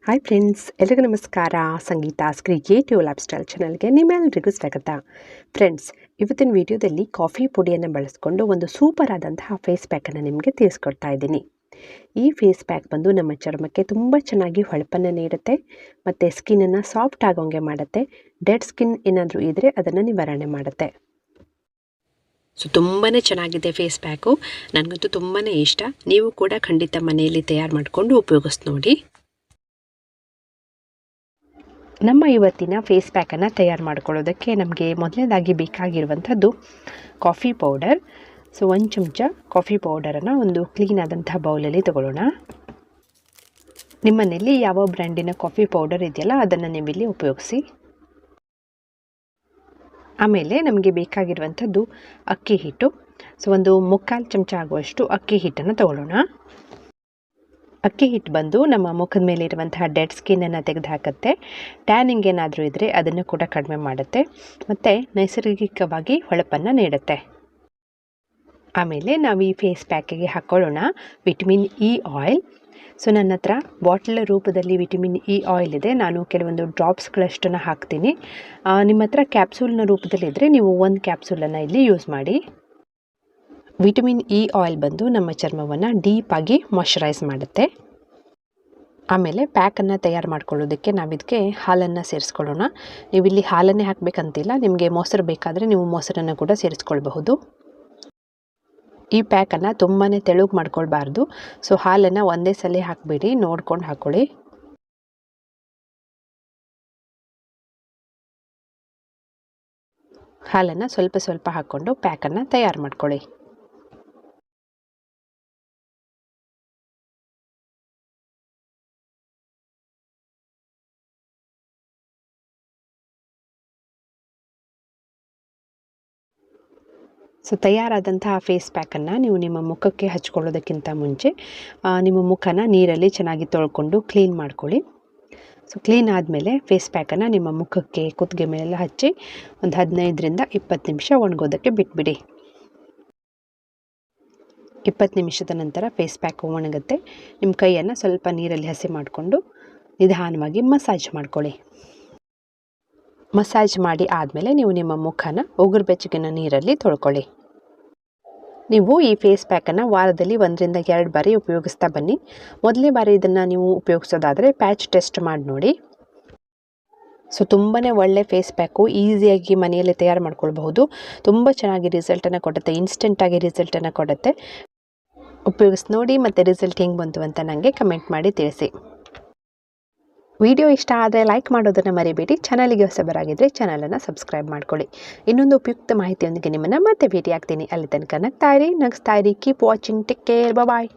Hi friends, ಎಲ್ಲರಿಗೂ ನಮಸ್ಕಾರ. ಸಂಗೀತಾಸ್ creative life style ಚಾನಲ್ಗೆ ನಿಮ್ಮೆಲ್ಲರಿಗೂ ಸ್ವಾಗತ. ಫ್ರೆಂಡ್ಸ್, ಇವತ್ತಿನ ವಿಡಿಯೋದಲ್ಲಿ ಕಾಫಿ ಪುಡಿಯನ್ನು ಬಳಸ್ಕೊಂಡು ಒಂದು ಸೂಪರ್ ಆದಂತಹ ಫೇಸ್ ಪ್ಯಾಕನ್ನು ನಿಮಗೆ ತಿಳಿಸ್ಕೊಡ್ತಾ ಇದ್ದೀನಿ. ಈ ಫೇಸ್ ಪ್ಯಾಕ್ ಬಂದು ನಮ್ಮ ಚರ್ಮಕ್ಕೆ ತುಂಬ ಚೆನ್ನಾಗಿ ಹೊಳಪನ್ನು ನೀಡುತ್ತೆ ಮತ್ತು ಸ್ಕಿನ್ನನ್ನು ಸಾಫ್ಟ್ ಆಗೋಂಗೆ ಮಾಡುತ್ತೆ. ಡೆಡ್ ಸ್ಕಿನ್ ಏನಾದರೂ ಇದ್ದರೆ ಅದನ್ನು ನಿವಾರಣೆ ಮಾಡುತ್ತೆ. ಸೊ ತುಂಬಾ ಚೆನ್ನಾಗಿದೆ ಫೇಸ್ ಪ್ಯಾಕು. ನನಗಂತೂ ತುಂಬಾ ಇಷ್ಟ. ನೀವು ಕೂಡ ಖಂಡಿತ ಮನೆಯಲ್ಲಿ ತಯಾರು ಮಾಡಿಕೊಂಡು ಉಪಯೋಗಿಸಿ ನೋಡಿ. ನಮ್ಮ ಇವತ್ತಿನ ಫೇಸ್ ಪ್ಯಾಕನ್ನು ತಯಾರು ಮಾಡ್ಕೊಳ್ಳೋದಕ್ಕೆ ನಮಗೆ ಮೊದಲನೇದಾಗಿ ಬೇಕಾಗಿರುವಂಥದ್ದು ಕಾಫಿ ಪೌಡರ್. ಸೊ 1 ಚಮಚ ಕಾಫಿ ಪೌಡರನ್ನು ಒಂದು ಕ್ಲೀನ್ ಆದಂಥ ಬೌಲಲ್ಲಿ ತಗೊಳ್ಳೋಣ. ನಿಮ್ಮನೇಲಿ ಯಾವ ಬ್ರ್ಯಾಂಡಿನ ಕಾಫಿ ಪೌಡರ್ ಇದೆಯಲ್ಲ ಅದನ್ನು ನೀವಿಲ್ಲಿ ಉಪಯೋಗಿಸಿ. ಆಮೇಲೆ ನಮಗೆ ಬೇಕಾಗಿರುವಂಥದ್ದು ಅಕ್ಕಿ ಹಿಟ್ಟು. ಸೊ ಒಂದು 3/4 ಚಮಚ ಆಗುವಷ್ಟು ಅಕ್ಕಿ ಹಿಟ್ಟನ್ನು ತಗೊಳ್ಳೋಣ. ಅಕ್ಕಿ ಹಿಟ್ಟು ಬಂದು ನಮ್ಮ ಮುಖದ ಮೇಲೆ ಇರುವಂತಹ ಡೆಡ್ ಸ್ಕಿನ್ನನ್ನು ತೆಗೆದುಹಾಕುತ್ತೆ. ಟ್ಯಾನಿಂಗ್ ಏನಾದರೂ ಇದ್ದರೆ ಅದನ್ನು ಕೂಡ ಕಡಿಮೆ ಮಾಡುತ್ತೆ ಮತ್ತು ನೈಸರ್ಗಿಕವಾಗಿ ಹೊಳಪನ್ನು ನೀಡುತ್ತೆ. ಆಮೇಲೆ ನಾವು ಈ ಫೇಸ್ ಪ್ಯಾಕಿಗೆ ಹಾಕ್ಕೊಳ್ಳೋಣ ವಿಟಮಿನ್ ಇ ಆಯಿಲ್. ಸೊ ನನ್ನ ಹತ್ರ ಬಾಟಲ್ ರೂಪದಲ್ಲಿ ವಿಟಮಿನ್ ಇ ಆಯಿಲ್ ಇದೆ. ನಾನು ಕೆಲವೊಂದು ಡ್ರಾಪ್ಸ್ಗಳಷ್ಟನ್ನು ಹಾಕ್ತೀನಿ. ನಿಮ್ಮ ಹತ್ರ ಕ್ಯಾಪ್ಸೂಲ್ನ ರೂಪದಲ್ಲಿದ್ದರೆ ನೀವು 1 ಕ್ಯಾಪ್ಸೂಲನ್ನು ಇಲ್ಲಿ ಯೂಸ್ ಮಾಡಿ. ವಿಟಮಿನ್ ಇ ಆಯಿಲ್ ಬಂದು ನಮ್ಮ ಚರ್ಮವನ್ನು ಡೀಪಾಗಿ ಮಾಯ್ಶ್ಚರೈಸ್ ಮಾಡುತ್ತೆ. ಆಮೇಲೆ ಪ್ಯಾಕನ್ನು ತಯಾರು ಮಾಡ್ಕೊಳ್ಳೋದಕ್ಕೆ ನಾವಿದಕ್ಕೆ ಹಾಲನ್ನು ಸೇರಿಸ್ಕೊಳ್ಳೋಣ. ನೀವಿಲ್ಲಿ ಹಾಲನ್ನೇ ಹಾಕಬೇಕಂತಿಲ್ಲ, ನಿಮಗೆ ಮೊಸರು ಬೇಕಾದರೆ ನೀವು ಮೊಸರನ್ನು ಕೂಡ ಸೇರಿಸ್ಕೊಳ್ಬಹುದು. ಈ ಪ್ಯಾಕನ್ನು ತುಂಬಾ ತೆಳುಗೆ ಮಾಡ್ಕೊಳ್ಬಾರ್ದು. ಸೊ ಹಾಲನ್ನು ಒಂದೇ ಸಲ ಹಾಕಬೇಡಿ, ನೋಡ್ಕೊಂಡು ಹಾಕ್ಕೊಳ್ಳಿ. ಹಾಲನ್ನು ಸ್ವಲ್ಪ ಸ್ವಲ್ಪ ಹಾಕ್ಕೊಂಡು ಪ್ಯಾಕನ್ನು ತಯಾರು ಮಾಡ್ಕೊಳ್ಳಿ. ಸೊ ತಯಾರಾದಂತಹ ಫೇಸ್ ಪ್ಯಾಕನ್ನು ನೀವು ನಿಮ್ಮ ಮುಖಕ್ಕೆ ಹಚ್ಕೊಳ್ಳೋದಕ್ಕಿಂತ ಮುಂಚೆ ನಿಮ್ಮ ಮುಖನ ನೀರಲ್ಲಿ ಚೆನ್ನಾಗಿ ತೊಳ್ಕೊಂಡು ಕ್ಲೀನ್ ಮಾಡ್ಕೊಳ್ಳಿ. ಸೊ ಕ್ಲೀನ್ ಆದಮೇಲೆ ಫೇಸ್ ಪ್ಯಾಕನ್ನು ನಿಮ್ಮ ಮುಖಕ್ಕೆ ಕುತ್ತಿಗೆ ಮೇಲೆಲ್ಲ ಹಚ್ಚಿ ಒಂದು 15ರಿಂದ 20 ನಿಮಿಷ ಒಣಗೋದಕ್ಕೆ ಬಿಟ್ಬಿಡಿ. 20 ನಿಮಿಷದ ನಂತರ ಫೇಸ್ ಪ್ಯಾಕ್ ಒಣಗುತ್ತೆ. ನಿಮ್ಮ ಕೈಯನ್ನು ಸ್ವಲ್ಪ ನೀರಲ್ಲಿ ಹಸಿ ಮಾಡಿಕೊಂಡು ನಿಧಾನವಾಗಿ ಮಸಾಜ್ ಮಾಡ್ಕೊಳ್ಳಿ. ಮಸಾಜ್ ಮಾಡಿ ಆದಮೇಲೆ ನೀವು ನಿಮ್ಮ ಮುಖನ ಉಗುರು ಬೆಚ್ಚಗಿನ ನೀರಲ್ಲಿ ತೊಳ್ಕೊಳ್ಳಿ. ನೀವು ಈ ಫೇಸ್ ಪ್ಯಾಕನ್ನು ವಾರದಲ್ಲಿ 1ರಿಂದ 2 ಬಾರಿ ಉಪಯೋಗಿಸ್ತಾ ಬನ್ನಿ. ಮೊದಲನೇ ಬಾರಿ ಇದನ್ನು ನೀವು ಉಪಯೋಗಿಸೋದಾದರೆ ಪ್ಯಾಚ್ ಟೆಸ್ಟ್ ಮಾಡಿ ನೋಡಿ. ಸೊ ತುಂಬಾ ಒಳ್ಳೆ ಫೇಸ್ ಪ್ಯಾಕು, ಈಸಿಯಾಗಿ ಮನೆಯಲ್ಲೇ ತಯಾರು ಮಾಡ್ಕೊಳ್ಬಹುದು. ತುಂಬ ಚೆನ್ನಾಗಿ ರಿಸಲ್ಟನ್ನು ಕೊಡುತ್ತೆ, ಇನ್ಸ್ಟೆಂಟಾಗಿ ರಿಸಲ್ಟನ್ನು ಕೊಡುತ್ತೆ. ಉಪಯೋಗಿಸಿ ನೋಡಿ ಮತ್ತು ರಿಸಲ್ಟ್ ಹೆಂಗೆ ಬಂತು ಅಂತ ನನಗೆ ಕಮೆಂಟ್ ಮಾಡಿ ತಿಳಿಸಿ. ವಿಡಿಯೋ ಇಷ್ಟ ಆದರೆ ಲೈಕ್ ಮಾಡೋದನ್ನು ಮರಿಬೇಡಿ. ಚಾನಲಿಗೆ ಹೊಸಬರಾಗಿದ್ದರೆ ಚಾನಲನ್ನು ಸಬ್ಸ್ಕ್ರೈಬ್ ಮಾಡ್ಕೊಳ್ಳಿ. ಇನ್ನೊಂದು ಉಪಯುಕ್ತ ಮಾಹಿತಿಯೊಂದಿಗೆ ನಿಮ್ಮನ್ನು ಮತ್ತೆ ಭೇಟಿ ಆಗ್ತೀನಿ. ಅಲ್ಲಿ ತನಕ ನಗ್ತಾ ಇರಿ, ಕೀಪ್ ವಾಚಿಂಗ್, ಟೇಕ್ ಕೇರ್, ಬಾಯ್.